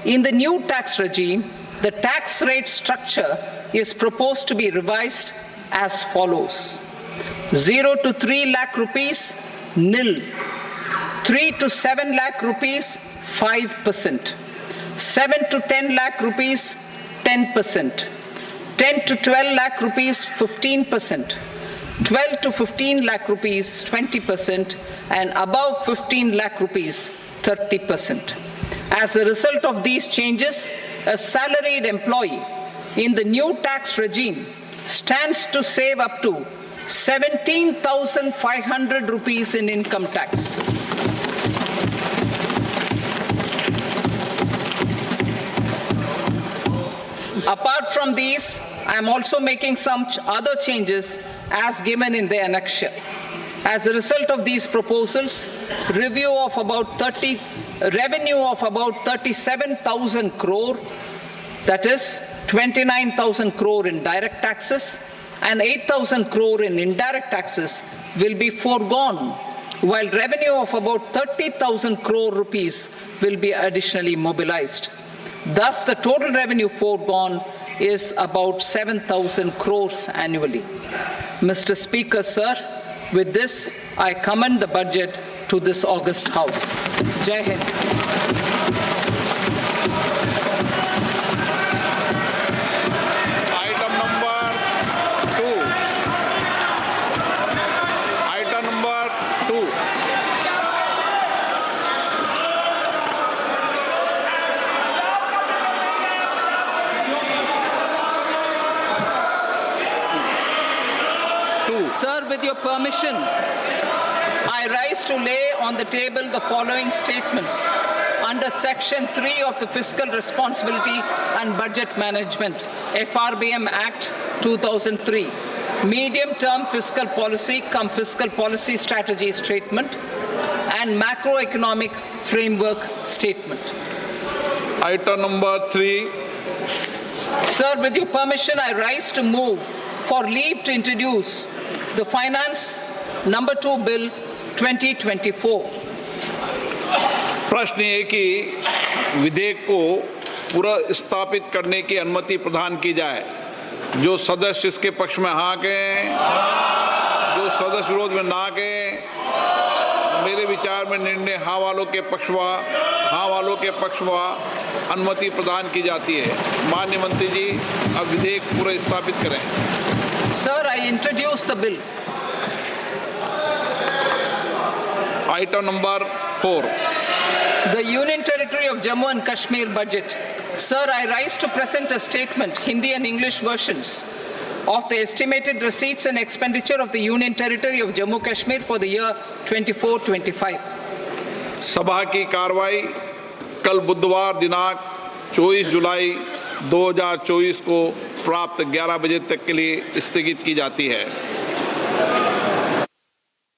In the new tax regime, the tax rate structure is proposed to be revised as follows. 0 to 3 lakh rupees, nil. 3 to 7 lakh rupees, 5%. 7 to 10 lakh rupees, 10%. 10 to 12 lakh rupees, 15%. 12 to 15 lakh rupees, 20%, and above 15 lakh rupees, 30%. As a result of these changes, a salaried employee in the new tax regime stands to save up to 17,500 rupees in income tax. Apart from these, I am also making some other changes as given in the annexure. As a result of these proposals, revenue of about 37,000 crore, that is 29,000 crore in direct taxes and 8,000 crore in indirect taxes will be foregone, while revenue of about 30,000 crore rupees will be additionally mobilized. Thus, the total revenue foregone is about 7,000 crores annually. Mr. Speaker, sir, with this, I commend the budget to this august House. Jai Hind. Item number two. Sir, with your permission, I rise to lay on the table the following statements under Section 3 of the Fiscal Responsibility and Budget Management, FRBM Act 2003, Medium-Term Fiscal Policy cum Fiscal Policy Strategy Statement, and Macroeconomic Framework Statement. Item number 3. Sir, with your permission, I rise to move for leave to introduce the Finance Number 2 Bill 2024. प्रश्न ये कि विधेयक को पुनर्स्थापित करने की अनुमति प्रदान की जाए। जो सदस्य इसके पक्ष में हाँ कहें, जो सदस्य विरोध में ना कहें। मेरे विचार में निर्णय हाँ वालों के पक्ष व अनुमति प्रदान की जाती है। माननीय मंत्री जी, अब विधेयक पुनर्स्थापित करें। Sir, I introduce the bill. Item number 4. The Union Territory of Jammu and Kashmir budget. Sir, I rise to present a statement, Hindi and English versions, of the estimated receipts and expenditure of the Union Territory of Jammu and Kashmir for the year 24-25. सभा की कार्रवाई कल बुधवार दिनांक 24 जुलाई 2024 को प्राप्त 11 बजे तक के लिए स्थगित की जाती है।